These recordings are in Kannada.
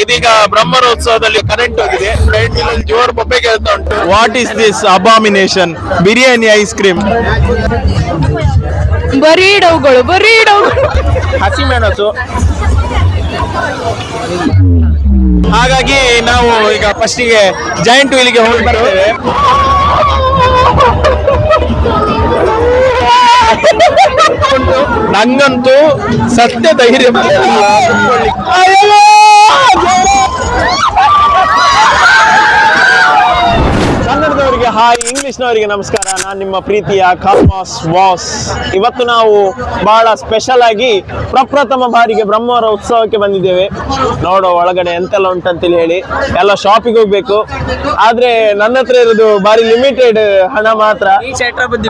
ಇದೀಗ ಬ್ರಹ್ಮೋತ್ಸವದಲ್ಲಿ ಕರೆಂಟ್ ಹೋಗಿದೆ. ಕರೆಂಟ್ ಇಲ್ಲ, ಜೋರ್ ಬೊಬ್ಬೆ ಕೇಳ್ತಾ ಉಂಟು. What is this abomination? Biryani ice cream, ಬರೀ ಡೌಗಳು ಹಸಿಮೆಣಸು. ಹಾಗಾಗಿ ನಾವು ಈಗ ಫಸ್ಟಿಗೆ ಜಾಯಿಂಟ್ ವೀಲಿಗೆ ಹೋಗಿ ಬರ್ತೇವೆ. ನಂಗಂತೂ ಸತ್ಯ ಧೈರ್ಯ ಕನ್ನಡದವರಿಗೆ ಹಾಯ್, ಇಂಗ್ಲಿಷ್ನವರಿಗೆ ನಮಸ್ಕಾರ. ನಾನು ನಿಮ್ಮ ಪ್ರೀತಿಯ ಕಾಸ್ಮಾಸ್ ವಾಸ್. ಇವತ್ತು ನಾವು ಬಹಳ ಸ್ಪೆಷಲ್ ಆಗಿ ಪ್ರಪ್ರಥಮ ಬಾರಿಗೆ ಬ್ರಹ್ಮವರ ಉತ್ಸವಕ್ಕೆ ಬಂದಿದ್ದೇವೆ. ನೋಡೋ ಒಳಗಡೆ ಎಂತೆಲ್ಲ ಉಂಟಂತೇಳಿ ಹೇಳಿ ಎಲ್ಲ ಶಾಪಿಗೆ ಹೋಗ್ಬೇಕು. ಆದ್ರೆ ನನ್ನ ಹತ್ರ ಇರೋದು ಬಾರಿ ಲಿಮಿಟೆಡ್ ಹಣ ಮಾತ್ರ.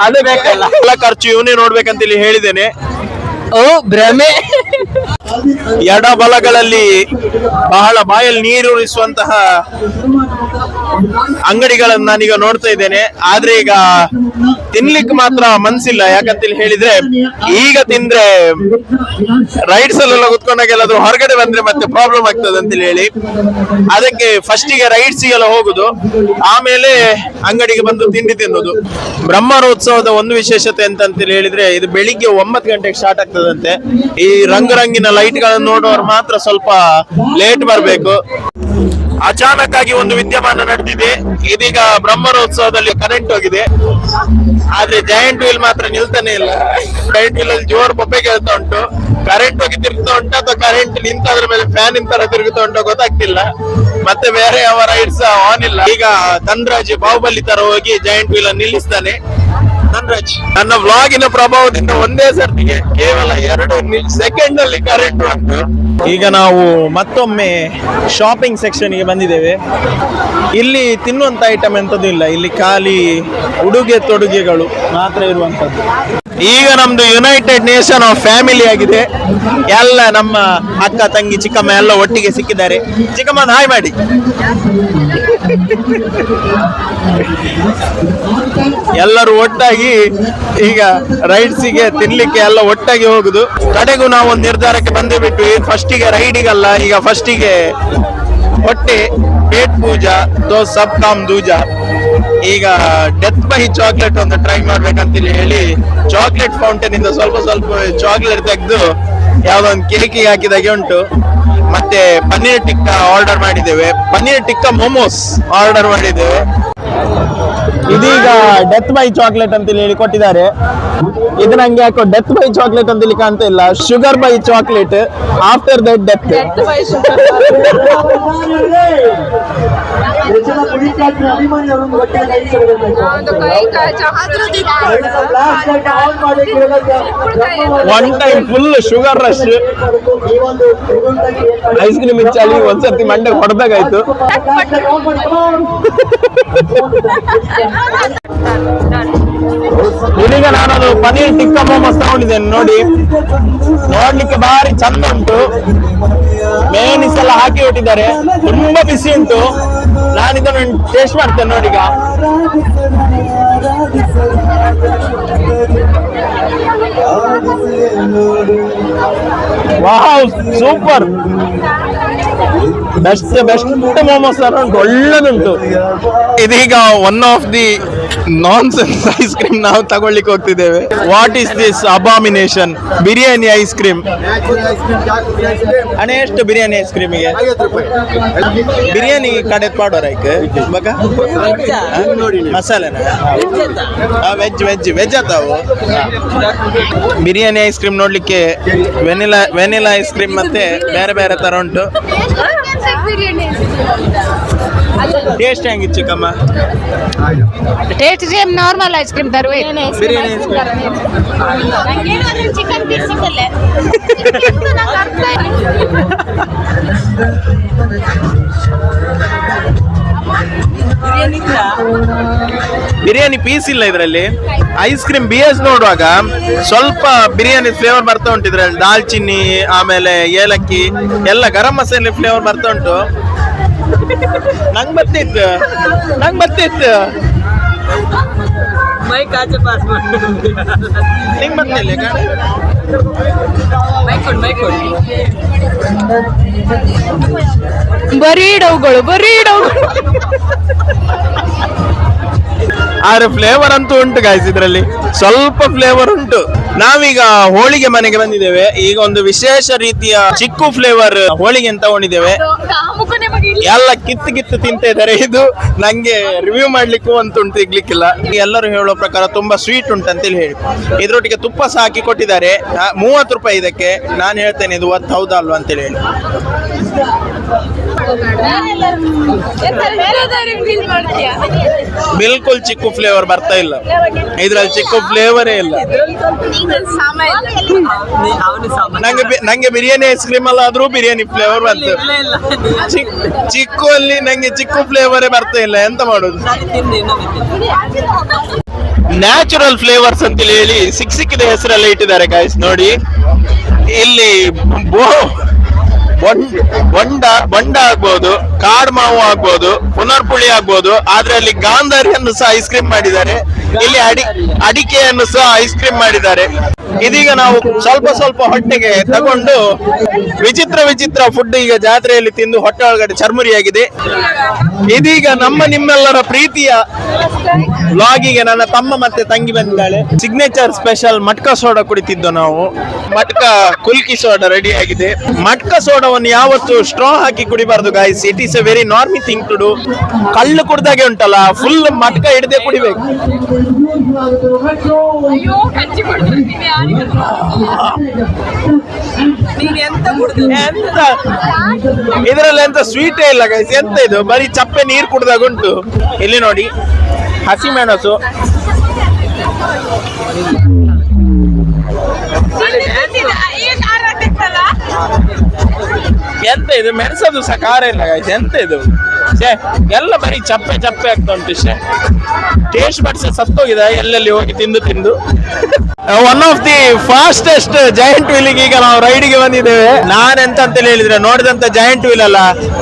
ಅದೇ ಬೇಕಲ್ಲ, ಎಲ್ಲ ಖರ್ಚು ಇವನೇ ನೋಡ್ಬೇಕಂತೇಳಿ ಹೇಳಿದ್ದೇನೆ. ಓ ಭ್ರಮೆ. ಎಡ ಬಲಗಳಲ್ಲಿ ಬಹಳ ಬಾಯಲ್ಲಿ ನೀರೂರಿಸುವಂತಹ ಅಂಗಡಿಗಳನ್ನು ನಾನೀಗ ನೋಡ್ತಾ ಇದ್ದೇನೆ. ಆದ್ರೆ ಈಗ ತಿನ್ಲಿಕ್ಕೆ ಮಾತ್ರ ಮನ್ಸಿಲ್ಲ. ಯಾಕಂತೇಳಿ ಹೇಳಿದ್ರೆ ಈಗ ತಿಂದ್ರೆ ರೈಡ್ಸ್ ಅಲ್ಲೆಲ್ಲ ಕುತ್ಕೊಂಡಾಗ ಎಲ್ಲಾದ್ರೂ ಹೊರಗಡೆ ಬಂದ್ರೆ ಮತ್ತೆ ಪ್ರಾಬ್ಲಮ್ ಆಗ್ತದೆ ಅಂತೇಳಿ ಹೇಳಿ ಅದಕ್ಕೆ ಫಸ್ಟಿಗೆ ರೈಡ್ಸಿಗೆಲ್ಲ ಹೋಗುದು, ಆಮೇಲೆ ಅಂಗಡಿಗೆ ಬಂದು ತಿಂಡಿ ತಿನ್ನೋದು. ಬ್ರಹ್ಮೋತ್ಸವದ ಒಂದು ವಿಶೇಷತೆ ಅಂತೇಳಿ ಹೇಳಿದ್ರೆ ಇದು ಬೆಳಿಗ್ಗೆ 9 ಗಂಟೆಗೆ ಸ್ಟಾರ್ಟ್ ಆಗ್ತದಂತೆ. ಈ ರಂಗುರಂಗಿನ ಲೈಟ್ ಗಳನ್ನು ನೋಡುವವರು ಮಾತ್ರ ಸ್ವಲ್ಪ ಲೇಟ್ ಬರಬೇಕು. ಅಚಾನಕ್ ಆಗಿ ಒಂದು ವಿದ್ಯಮಾನ ನಡೆದಿದೆ. ಇದೀಗ ಬ್ರಹ್ಮೋತ್ಸವದಲ್ಲಿ ಕರೆಂಟ್ ಹೋಗಿದೆ, ಆದ್ರೆ ಜಾಯಿಂಟ್ ವೀಲ್ ಮಾತ್ರ ನಿಲ್ತಾನೆ ಇಲ್ಲ. ಜಾಯಿಂಟ್ ವೀಲ್ ಅಲ್ಲಿ ಜೋರ್ ಬೊಬ್ಬೆ ಕೇಳ್ತಾ ಉಂಟು. ಕರೆಂಟ್ ಹೋಗಿ ತಿರುಗ್ತಾ ಉಂಟು ಅಥವಾ ಕರೆಂಟ್ ನಿಂತ ಅದ್ರ ಮೇಲೆ ಫ್ಯಾನ್ ತರ ತಿರುಗುತ್ತಾ ಉಂಟು ಗೊತ್ತಾಗ್ತಿಲ್ಲ. ಮತ್ತೆ ಬೇರೆ ಯಾವ ರೈಡ್ಸ್ ಆನ್ ಇಲ್ಲ. ಈಗ ಧನ್ರಾಜ್ ಬಾಹುಬಲಿ ತರ ಹೋಗಿ ಜಾಯಿಂಟ್ ವೀಲ್ ಅನ್ನು ನಿಲ್ಲಿಸ್ತಾನೆ. ಧನ್ರಾಜ್, ನನ್ನ ವ್ಲಾಗಿನ ಪ್ರಭಾವದಿಂದ ಒಂದೇ ಸರ್ತಿಗೆ ಕೇವಲ 2 ಸೆಕೆಂಡ್ ಅಲ್ಲಿ ಕರೆಂಟ್ ಉಂಟು. ಈಗ ನಾವು ಮತ್ತೊಮ್ಮೆ ಶಾಪಿಂಗ್ ಸೆಕ್ಷನ್ ಗೆ ಬಂದಿದ್ದೇವೆ. ಇಲ್ಲಿ ತಿನ್ನುವಂತ ಐಟಮ್ ಎಂತದ್ದು ಇಲ್ಲ, ಇಲ್ಲಿ ಖಾಲಿ ಉಡುಗೆ ತೊಡುಗೆಗಳು ಮಾತ್ರ ಇರುವಂತದ್ದು. ಈಗ ನಮ್ದು ಯುನೈಟೆಡ್ ನೇಷನ್ ಆಫ್ ಫ್ಯಾಮಿಲಿ ಆಗಿದೆ. ಎಲ್ಲ ನಮ್ಮ ಅಕ್ಕ ತಂಗಿ ಚಿಕ್ಕಮ್ಮ ಎಲ್ಲ ಒಟ್ಟಿಗೆ ಸಿಕ್ಕಿದ್ದಾರೆ. ಚಿಕ್ಕಮ್ಮ ಹಾಯ್ ಮಾಡಿ. ಎಲ್ಲರೂ ಒಟ್ಟಾಗಿ ಈಗ ರೈಡ್ಸಿಗೆ ತಿನ್ಲಿಕ್ಕೆ ಎಲ್ಲ ಒಟ್ಟಾಗಿ ಹೋಗುದು. ಕಡೆಗೂ ನಾವು ಒಂದು ನಿರ್ಧಾರಕ್ಕೆ ಬಂದೇ ಬಿಟ್ವಿ. ಫಸ್ಟಿಗೆ ರೈಡಿಗಲ್ಲ, ಈಗ ಫಸ್ಟಿಗೆ ಹೊಟ್ಟೆ ಪೇಟ್ ಪೂಜಾ ತೋ ಸಬ್ ಕಾಮ್ ದೂಜಾ. ಈಗ ಡೆತ್ ಬೈ ಚಾಕ್ಲೇಟ್ ಒಂದು ಟ್ರೈ ಮಾಡ್ಬೇಕಂತೇಳಿ ಹೇಳಿ ಚಾಕ್ಲೇಟ್ ಫೌಂಟೇನ್ ಇಂದ ಸ್ವಲ್ಪ ಚಾಕ್ಲೇಟ್ ತೆಗೆದು ಯಾವ್ದೋ ಒಂದು ಕೇಕಿಗೆ ಹಾಕಿದಾಗೆ ಉಂಟು. ಮತ್ತೆ ಪನ್ನೀರ್ ಟಿಕ್ಕಾ ಆರ್ಡರ್ ಮಾಡಿದ್ದೇವೆ. ಪನ್ನೀರ್ ಟಿಕ್ಕಾ ಮೊಮೋಸ್ ಆರ್ಡರ್ ಮಾಡಿದ್ದೇವೆ. ಇದೀಗ ಡೆತ್ ಬೈ ಚಾಕ್ಲೇಟ್ ಅಂತೇಳಿ ಹೇಳಿ ಕೊಟ್ಟಿದ್ದಾರೆ. ಇದು ನಂಗೆ ಯಾಕೋ ಡೆತ್ ಬೈ ಚಾಕ್ಲೇಟ್ ಅಂತೇಳಿ ಕಾಣ್ತಾ ಇಲ್ಲ, sugar by chocolate after that death. One time full sugar rush. Ice cream ಇಚ್ಚಾಲಿ ಒಂದ್ಸರ್ತಿ ಮಂಡೆ ಹೊಡೆದಾಗಾಯ್ತು. ಇದೀಗ ನಾನದು ಪನ್ನೀರ್ ಟಿಕ್ಕಾ ಮೊಮೋಸ್ ತಗೊಂಡಿದ್ದೇನೆ. ನೋಡಿ, ನೋಡ್ಲಿಕ್ಕೆ ಭಾರಿ ಚಂದ ಉಂಟು. ಮೇನಿಸ್ ಎಲ್ಲ ಹಾಕಿ ಕೊಟ್ಟಿದ್ದಾರೆ, ತುಂಬಾ ಬಿಸಿ ಉಂಟು. ನಾನು ಇದನ್ನು ಟೇಸ್ಟ್ ಮಾಡ್ತೇನೆ ನೋಡೀಗ. ವಾವ್, ಸೂಪರ್, ಬೆಸ್ಟ್ ಮೊಮೋಸ್ ಉಂಟು, ಒಳ್ಳೆದುಂಟು. ಇದೀಗ one of the nonsense ice cream ನಾವು ತಗೊಳ್ಳಿಕ್ಕೆ ಹೋಗ್ತಿದ್ದೇವೆ. What is this abomination? Biryani ice cream. ಹಣ ಎಷ್ಟು ಬಿರಿಯಾನಿ ಐಸ್ ಕ್ರೀಮಿಗೆ? ಬಿರಿಯಾನಿ ಕಡೆ ಪಾಡೋರ ಮಸಾಲೆನ ವೆಜ್ ಆತಾವು. ಬಿರಿಯಾನಿ ಐಸ್ ಕ್ರೀಮ್ ನೋಡ್ಲಿಕ್ಕೆ ವೆನಿಲಾ ಐಸ್ ಕ್ರೀಮ್ ಮತ್ತೆ ಬೇರೆ ತರ ಉಂಟು. ಟೇಸ್ಟ್ ಹೆಂಗಿತ್ತು ಚಿಕ್ಕಮ್ಮ? Taste same normal ice cream ತರುವೆ. Biryani ice cream chicken piece ಸಿಕ್ಕಲ್ಲ. ಬಿರಿಯಾನಿ ಪೀಸ್ ಇಲ್ಲ ಇದರಲ್ಲಿ. ಐಸ್ ಕ್ರೀಮ್ BS ನೋಡುವಾಗ ಸ್ವಲ್ಪ ಬಿರಿಯಾನಿ ಫ್ಲೇವರ್ ಬರ್ತಾ ಉಂಟು ಇದ್ರಲ್ಲಿ. ದಾಲ್ಚಿನ್ನಿ ಆಮೇಲೆ ಏಲಕ್ಕಿ ಎಲ್ಲ ಗರಂ ಮಸಾಲೆ ಫ್ಲೇವರ್ ಬರ್ತಾ ಉಂಟು. ನಂಗೆ ಬರ್ತಿತ್ತು. ಬೈಕ್ ಆಚೆ ಪಾಸ್ ಮಾಡಿ ನಿಂಗೆ ಬಂದಿಲ್ಲ ಗಾಡಿ ಬೈಕ್ ಕೊಡು ಬರೀ ಡೌಗಳು ಆದ್ರೆ ಫ್ಲೇವರ್ ಅಂತೂ ಉಂಟು ಗಾಯ್ಸ್ ಇದ್ರಲ್ಲಿ ಸ್ವಲ್ಪ ಫ್ಲೇವರ್ ಉಂಟು. ನಾವೀಗ ಹೋಳಿಗೆ ಮನೆಗೆ ಬಂದಿದ್ದೇವೆ. ಈಗ ಒಂದು ವಿಶೇಷ ರೀತಿಯ ಚಿಕ್ಕು ಫ್ಲೇವರ್ ಹೋಳಿಗೆ ಅಂತ ತಗೊಂಡಿದ್ದೇವೆ. ಎಲ್ಲ ಕಿತ್ತು ತಿಂತ ಇದ್ದಾರೆ. ಇದು ನಂಗೆ ರಿವ್ಯೂ ಮಾಡ್ಲಿಕ್ಕೂ ಅಂತ ಉಂಟು, ಸಿಗ್ಲಿಕ್ಕಿಲ್ಲ. ಎಲ್ಲರೂ ಹೇಳೋ ಪ್ರಕಾರ ತುಂಬಾ ಸ್ವೀಟ್ ಉಂಟು ಅಂತೇಳಿ ಹೇಳಿ ಇದ್ರೊಟ್ಟಿಗೆ ತುಪ್ಪ ಸಹ ಹಾಕಿ ಕೊಟ್ಟಿದ್ದಾರೆ. 30 ರೂಪಾಯಿ ಇದಕ್ಕೆ. ನಾನು ಹೇಳ್ತೇನೆ ಇದು ಹೌದಾ ಅಲ್ವಾ ಅಂತೇಳಿ ಹೇಳಿ. ಬಿಲ್ಕುಲ್ ಚಿಕ್ಕು ಫ್ಲೇವರ್ ಬರ್ತಾ ಇಲ್ಲ ಇದ್ರಲ್ಲಿ, ಚಿಕ್ಕು ಫ್ಲೇವರೇ ಇಲ್ಲ. ನಂಗೆ ಬಿರಿಯಾನಿ ಐಸ್ ಕ್ರೀಮ್ ಅಲ್ಲ ಆದ್ರೂ ಬಿರಿಯಾನಿ ಫ್ಲೇವರ್ ಬಂತು. ಚಿಕ್ಕು ಅಲ್ಲಿ ನಂಗೆ ಚಿಕ್ಕು ಫ್ಲೇವರೇ ಬರ್ತಾ ಇಲ್ಲ. ಎಂತ ಮಾಡೋದು? ನ್ಯಾಚುರಲ್ ಫ್ಲೇವರ್ಸ್ ಅಂತ ಹೇಳಿ ಸಿಕ್ಕಿದ ಹೆಸರೆಲ್ಲ ಇಟ್ಟಿದ್ದಾರೆ ಗಾಯ್ಸ್. ನೋಡಿ ಇಲ್ಲಿ ಬೊಂಡ ಆಗ್ಬೋದು, ಕಾಡ್ ಮಾವು ಆಗ್ಬೋದು, ಪುನರ್ಪುಳಿ ಆಗ್ಬೋದು. ಆದ್ರೆ ಅಲ್ಲಿ ಗಾಂಧಾರಿಯನ್ನು ಸಹ ಐಸ್ ಕ್ರೀಮ್ ಮಾಡಿದ್ದಾರೆ. ಇಲ್ಲಿ ಅಡಿಕೆಯನ್ನು ಸಹ ಐಸ್ ಕ್ರೀಮ್ ಮಾಡಿದ್ದಾರೆ. ಇದೀಗ ನಾವು ಸ್ವಲ್ಪ ಹೊಟ್ಟೆಗೆ ತಗೊಂಡು ವಿಚಿತ್ರ ಫುಡ್ ಈಗ ಜಾತ್ರೆಯಲ್ಲಿ ತಿಂದು ಹೊಟ್ಟೆ ಒಳಗಡೆ ಚರ್ಮುರಿಯಾಗಿದೆ. ಇದೀಗ ನಿಮ್ಮೆಲ್ಲರ ಪ್ರೀತಿಯ ವ್ಲಾಗಿಗೆ ನನ್ನ ತಮ್ಮ ಮತ್ತೆ ತಂಗಿ ಬಂದಿದ್ದಾಳೆ. ಸಿಗ್ನೇಚರ್ ಸ್ಪೆಷಲ್ ಮಟ್ಕಾ ಸೋಡಾ ಕುಡಿತಿದ್ದು ನಾವು. ಮಟ್ಕಾ ಕುಲ್ಕಿ ಸೋಡಾ ರೆಡಿ ಆಗಿದೆ. ಮಟ್ಕಾ ಸೋಡಾವನ್ನು ಯಾವತ್ತು ಸ್ಟ್ರಾ ಹಾಕಿ ಕುಡಿಬಾರ್ದು guys. It is a very normie thing to do. ಕಳ್ಳು ಕುಡ್ದಾಗೆ ಉಂಟಲ್ಲ, ಫುಲ್ ಮಟ್ಕಾ ಹಿಡ್ದೆ ಕುಡಿಬೇಕು. ಇದರಲ್ಲಿ ಎಂತ ಸ್ವೀಟೇ ಇಲ್ಲ ಗೈಸ್. ಎಂತ ಇದು, ಬರೀ ಚಪ್ಪೆ ನೀರು ಕುಡ್ದಾಗ ಉಂಟು. ಇಲ್ಲಿ ನೋಡಿ ಹಸಿಮೆಣಸು, ಎಂತ ಇದು ಮೆಣಸದು ಸಹ ಖಾರ ಇಲ್ಲ ಗೈಸ್. ಎಂತ ಇದು ಎಲ್ಲ ಬರೀ ಚಪ್ಪೆ ಆಗ್ತಾ ಉಂಟು. ಟೇಸ್ಟ್ ಬಡ್ಸ್ ಸತ್ತೋಗಿದೆ ಎಲ್ಲೆಲ್ಲಿ ಹೋಗಿ ತಿಂದು. One of the fastest giant ವೀಲಿಗೆ ಈಗ ನಾವು ರೈಡಿಗೆ ಬಂದಿದ್ದೇವೆ. ನಾನೆಂತ ಅಂತ ಹೇಳಿದ್ರೆ, ನೋಡಿದಂತ ಜೈಂಟ್ ವೀಲ್ ಅಲ್ಲ,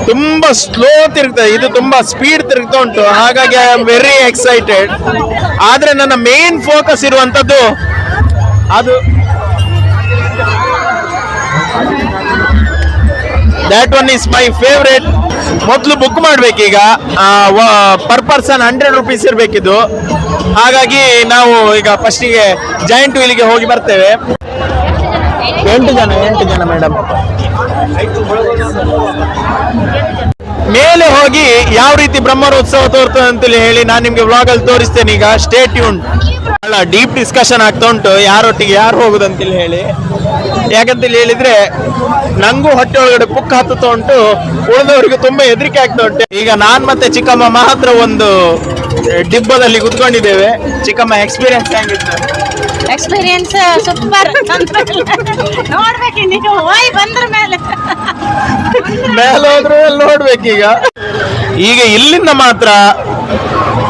ತುಂಬಾ ಸ್ಲೋ ತಿರುಗ್ತದೆ. ಇದು ತುಂಬಾ ಸ್ಪೀಡ್ ತಿರುಗ್ತಾ ಉಂಟು. ಹಾಗಾಗಿ ಐ ಆಮ್ ವೆರಿ ಎಕ್ಸೈಟೆಡ್. ಆದ್ರೆ ನನ್ನ ಮೇನ್ ಫೋಕಸ್ ಇರುವಂತದ್ದು ಅದು that one is my favourite. ಮೊದಲು ಬುಕ್ ಮಾಡ್ಬೇಕೀಗ. ಪರ್ ಪರ್ಸನ್ 100 ರೂಪೀಸ್ ಇರ್ಬೇಕಿದ್ದು. ಹಾಗಾಗಿ ನಾವು ಈಗ ಫಸ್ಟಿಗೆ ಜೈಂಟ್ ವೀಲಿಗೆ ಹೋಗಿ ಬರ್ತೇವೆ. 8 ಜನ ಮೇಡಮ್. ಮೇಲೆ ಹೋಗಿ ಯಾವ ರೀತಿ ಬ್ರಹ್ಮೋತ್ಸವ ತೋರ್ತದೆ ಅಂತೇಳಿ ಹೇಳಿ ನಾನು ನಿಮ್ಗೆ ವ್ಲಾಗ್ ಅಲ್ಲಿ ತೋರಿಸ್ತೇನೆ. ಈಗ ಸ್ಟೇ ಟ್ಯೂನ್. ಅಲ್ಲ, ಡೀಪ್ ಡಿಸ್ಕಷನ್ ಆಗ್ತಾ ಉಂಟು ಯಾರೊಟ್ಟಿಗೆ ಯಾರು ಹೋಗುದಂತೇಳಿ ಹೇಳಿ. ಯಾಕಂತೇಳಿ ಹೇಳಿದ್ರೆ ನಂಗೂ ಹೊಟ್ಟೆ ಒಳಗಡೆ ಪುಕ್ಕ ಹತ್ತುತ್ತಾ ಉಂಟು, ಉಳಿದವರಿಗೆ ತುಂಬಾ ಹೆದರಿಕೆ ಆಗ್ತಾ ಉಂಟು. ಈಗ ನಾನ್ ಮತ್ತೆ ಚಿಕ್ಕಮ್ಮ ಮಾತ್ರ ಒಂದು ಡಿಬ್ಬದಲ್ಲಿ ಕುತ್ಕೊಂಡಿದ್ದೇವೆ. ಚಿಕ್ಕಮ್ಮ ಎಕ್ಸ್ಪೀರಿಯನ್ಸ್ ಹೆಂಗಿತ್ತು? Experience super. ನೋಡ್ಬೇಕು ನೀವು ಹೋಯ್ ಬಂದ್ರ ಮೇಲೆ ಹೋದ್ರೆ ನೋಡ್ಬೇಕೀಗ. ಈಗ ಇಲ್ಲಿಂದ ಮಾತ್ರ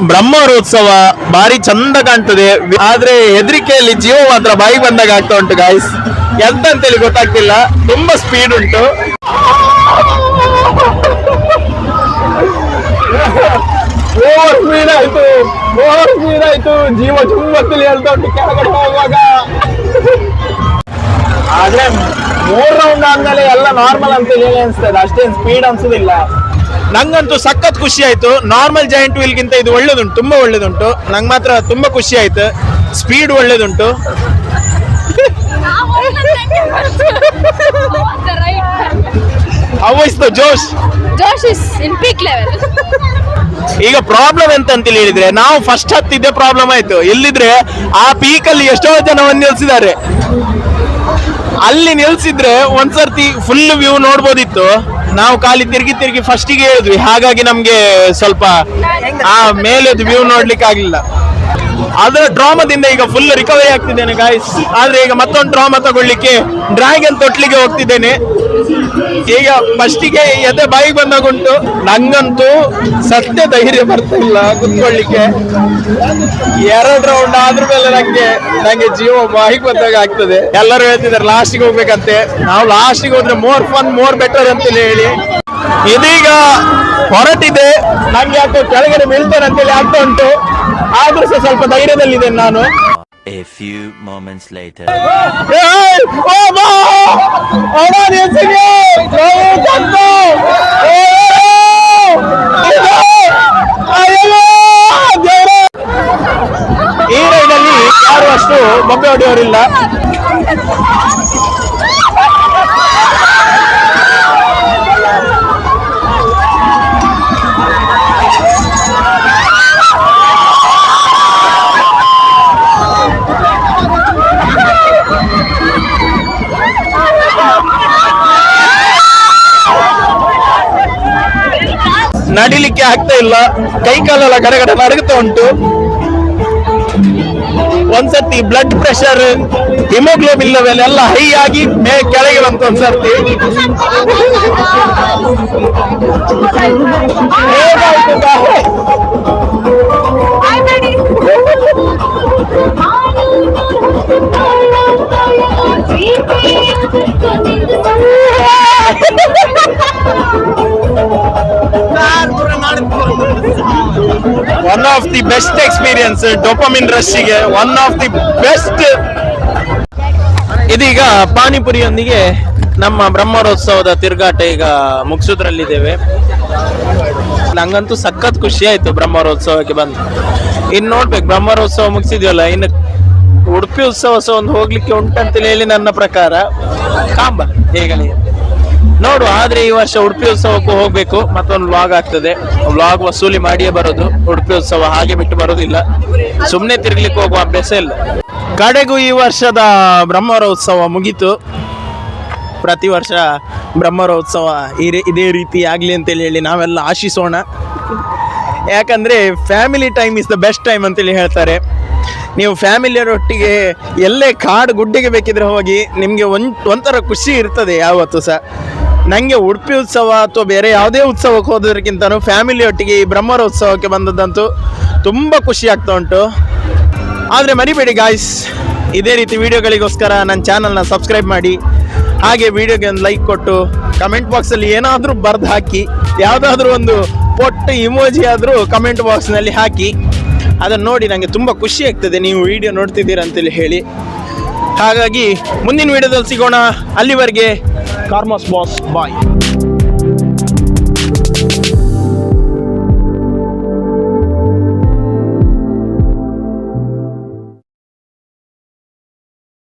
ಬ್ರಹ್ಮೋತ್ಸವ ಭಾರಿ ಚಂದ ಕಾಣ್ತದೆ. ಆದ್ರೆ ಹೆದರಿಕೆಯಲ್ಲಿ ಜೀವ ಮಾತ್ರ ಬಾಯಿ ಬಂದಾಗ ಆಗ್ತಾ ಉಂಟು ಗಾಯ್ಸ್. ಎಂತ ಅಂತೇಳಿ ಗೊತ್ತಾಗ್ತಿಲ್ಲ, ತುಂಬಾ ಸ್ಪೀಡ್ ಉಂಟು. ಓವರ್ ಸ್ಪೀಡ್ ಆಯ್ತು. ಜೀವ ಚುಮ್ಮತ್ತಲ್ಲಿ ಹೇಳ್ತಾ ಉಂಟು ಕೆಳಗಡೆ ಹೋಗುವಾಗ. ಆದ್ರೆ 3 ರೌಂಡ್ ಆದ್ಮೇಲೆ ಎಲ್ಲ ನಾರ್ಮಲ್ ಅಂತ ಹೇಳಿ ಅನ್ಸ್ತದೆ, ಅಷ್ಟೇನು ಸ್ಪೀಡ್ ಅನ್ಸುದಿಲ್ಲ. ನಂಗಂತೂ ಸಖತ್ ಖುಷಿ ಆಯ್ತು. ನಾರ್ಮಲ್ ಜೈಂಟ್ ವೀಲ್ ಗಿಂತ ಇದು ಒಳ್ಳೇದುಂಟು, ತುಂಬಾ ಒಳ್ಳೇದುಂಟು. ನಂಗೆ ಮಾತ್ರ ತುಂಬಾ ಖುಷಿ ಆಯ್ತು. Speed ಒಳ್ಳೇದುಂಟು. How is the Josh? Josh is in peak level. ಈಗ ಪ್ರಾಬ್ಲಮ್ ಎಂತ ಅಂತ ಹೇಳಿದ್ರೆ, ನಾವು ಫಸ್ಟ್ ಹತ್ತಿದ್ದೆ ಪ್ರಾಬ್ಲಮ್ ಆಯ್ತು. ಇಲ್ಲಿದ್ರೆ ಆ ಪೀಕ್ ಅಲ್ಲಿ ಎಷ್ಟೋ ಜನವನ್ನು ನಿಲ್ಸಿದ್ದಾರೆ. ಅಲ್ಲಿ ನಿಲ್ಸಿದ್ರೆ ಒಂದ್ಸರ್ತಿ ಫುಲ್ ವ್ಯೂ ನೋಡ್ಬೋದಿತ್ತು. ನಾವು ಖಾಲಿ ತಿರುಗಿ ಫಸ್ಟಿಗೆ ಹೇಳಿದ್ವಿ. ಹಾಗಾಗಿ ನಮ್ಗೆ ಸ್ವಲ್ಪ ಆ ಮೇಲೆದು ವ್ಯೂ ನೋಡ್ಲಿಕ್ಕೆ ಆಗ್ಲಿಲ್ಲ. ಅದರ ಡ್ರಾಮಾದಿಂದ ಈಗ ಫುಲ್ ರಿಕವರಿ ಆಗ್ತಿದ್ದೇನೆ ಗಾಯ್ಸ್. ಆದ್ರೆ ಈಗ ಮತ್ತೊಂದು ಡ್ರಾಮಾ ತಗೊಳ್ಳಿಕ್ಕೆ ಡ್ರ್ಯಾಗನ್ ತೊಟ್ಲಿಗೆ ಹೋಗ್ತಿದ್ದೇನೆ. ಈಗ ಫಸ್ಟಿಗೆ ಎದೆ ಬಾಯಿಗೆ ಬಂದಾಗುಂಟು. ನಂಗಂತೂ ಸತ್ಯ ಧೈರ್ಯ ಬರ್ತಾ ಇಲ್ಲ ಕುತ್ಕೊಳ್ಳಿಕ್ಕೆ. 2 ರೌಂಡ್ ಆದ್ರ ಮೇಲೆ ನಂಗೆ ಜೀವ ಬಾಯಿಗೆ ಬಂದಾಗ ಆಗ್ತದೆ. ಎಲ್ಲರೂ ಹೇಳ್ತಿದ್ದಾರೆ ಲಾಸ್ಟಿಗೆ ಹೋಗ್ಬೇಕಂತೆ. ನಾವು ಲಾಸ್ಟಿಗೆ ಹೋದ್ರೆ ಮೋರ್ ಫನ್ ಮೋರ್ ಬೆಟರ್ ಅಂತ ಹೇಳಿ ಇದೀಗ ಹೊರಟಿದೆ. ನಂಗೆ ಯಾಕೋ ಕೆಳಗಡೆ ಬೀಳ್ತೇನೆ ಅಂತೇಳಿ ಆಗ್ತಾ ಉಂಟು, ಆದ್ರೂ ಸಹ ಸ್ವಲ್ಪ ಧೈರ್ಯದಲ್ಲಿದ್ದೇನೆ ನಾನು. A few moments later. ಈ ರೈಡಲ್ಲಿ ಯಾರು ಅಷ್ಟು ಬೊಬ್ಬೆ ಹೊಡೆಯೋರಿಲ್ಲ. ನಡಿಲಿಕ್ಕೆ ಆಗ್ತಾ ಇಲ್ಲ, ಕೈ ಕಾಲೆಲ್ಲ ಗಡಗಡ ನಡುಗುತ್ತಾ ಉಂಟು. ಒಂದ್ಸರ್ತಿ ಬ್ಲಡ್ ಪ್ರೆಷರ್, ಹಿಮೋಗ್ಲೋಬಿನ್ ಲೆವೆಲ್ ಎಲ್ಲ ಹೈ ಆಗಿ ಕೆಳಗೆ ಬಂತು ಒಂದ್ಸರ್ತಿ. ಹೇಗಾಯ್ತು ಗಾಳಿ? One of the best experience dopamine ರಶ್ಗೆ, ಒನ್ ಆಫ್ ದಿ ಬೆಸ್ಟ್. ಇದೀಗ ಪಾನಿಪುರಿಯೊಂದಿಗೆ ನಮ್ಮ ಬ್ರಹ್ಮೋತ್ಸವದ ತಿರುಗಾಟ ಈಗ ಮುಗಿಸೋದ್ರಲ್ಲಿದ್ದೇವೆ. ನಂಗಂತೂ ಸಖತ್ ಖುಷಿ ಆಯ್ತು ಬ್ರಹ್ಮೋತ್ಸವಕ್ಕೆ ಬಂದು. ಇನ್ನು ನೋಡ್ಬೇಕು, ಬ್ರಹ್ಮೋತ್ಸವ ಮುಗಿಸಿದ್ವಲ್ಲ, ಇನ್ನು ಉಡುಪಿ ಉತ್ಸವ ಸಹ ಒಂದು ಹೋಗ್ಲಿಕ್ಕೆ ಉಂಟಂತೇಳಿ ಹೇಳಿ ನನ್ನ ಪ್ರಕಾರ. ಕಾಂಬ ಹೇಗಲಿ ನೋಡು. ಆದ್ರೆ ಈ ವರ್ಷ ಉಡುಪಿ ಉತ್ಸವಕ್ಕೂ ಹೋಗ್ಬೇಕು, ಮತ್ತೊಂದು ವ್ಲಾಗ್ ಆಗ್ತದೆ. ವ್ಲಾಗ್ ವಸೂಲಿ ಮಾಡಿಯೇ ಬರೋದು. ಉಡುಪಿ ಉತ್ಸವ ಹಾಗೆ ಬಿಟ್ಟು ಬರೋದಿಲ್ಲ, ಸುಮ್ಮನೆ ತಿರ್ಗ್ಲಿಕ್ಕೆ ಹೋಗುವ ಅಭ್ಯಾಸ ಇಲ್ಲ. ಕಡೆಗೂ ಈ ವರ್ಷದ ಬ್ರಹ್ಮೋತ್ಸವ ಮುಗೀತು. ಪ್ರತಿ ವರ್ಷ ಬ್ರಹ್ಮೋತ್ಸವ ಇದೇ ರೀತಿ ಆಗ್ಲಿ ಅಂತೇಳಿ ಹೇಳಿ ನಾವೆಲ್ಲ ಆಶಿಸೋಣ. ಯಾಕಂದ್ರೆ family time is the best time ಅಂತೇಳಿ ಹೇಳ್ತಾರೆ. ನೀವು ಫ್ಯಾಮಿಲಿಯರೊಟ್ಟಿಗೆ ಎಲ್ಲೇ ಕಾಡು ಗುಡ್ಡೆಗೆ ಬೇಕಿದ್ರೆ ಹೋಗಿ, ನಿಮಗೆ ಒಂಥರ ಖುಷಿ ಇರ್ತದೆ ಯಾವತ್ತೂ ಸಹ. ನನಗೆ ಉಡುಪಿ ಉತ್ಸವ ಅಥವಾ ಬೇರೆ ಯಾವುದೇ ಉತ್ಸವಕ್ಕೆ ಹೋದೋದಕ್ಕಿಂತನೂ ಫ್ಯಾಮಿಲಿಯೊಟ್ಟಿಗೆ ಈ ಬ್ರಹ್ಮೋತ್ಸವಕ್ಕೆ ಬಂದದ್ದಂತೂ ತುಂಬ ಖುಷಿ ಆಗ್ತಾ ಉಂಟು. ಆದರೆ ಮರಿಬೇಡಿ ಗಾಯ್ಸ್, ಇದೇ ರೀತಿ ವಿಡಿಯೋಗಳಿಗೋಸ್ಕರ ನನ್ನ ಚಾನಲ್ನ ಸಬ್ಸ್ಕ್ರೈಬ್ ಮಾಡಿ, ಹಾಗೆ ವಿಡಿಯೋಗೆ ಒಂದು ಲೈಕ್ ಕೊಟ್ಟು ಕಮೆಂಟ್ ಬಾಕ್ಸಲ್ಲಿ ಏನಾದರೂ ಬರೆದು ಹಾಕಿ, ಯಾವುದಾದ್ರೂ ಒಂದು ಪೊಟ್ಟ ಇಮೋಜಿ ಆದರೂ ಕಮೆಂಟ್ ಬಾಕ್ಸ್ನಲ್ಲಿ ಹಾಕಿ. ಅದನ್ನು ನೋಡಿ ನನಗೆ ತುಂಬ ಖುಷಿ ಆಗ್ತದೆ ನೀವು ವಿಡಿಯೋ ನೋಡ್ತಿದ್ದೀರ ಅಂತೇಳಿ ಹೇಳಿ. ಹಾಗಾಗಿ ಮುಂದಿನ ವಿಡಿಯೋದಲ್ಲಿ ಸಿಗೋಣ. ಅಲ್ಲಿವರೆಗೆ ಕಾರ್ಮೋಸ್ ಬಾಸ್ ಬಾಯ್.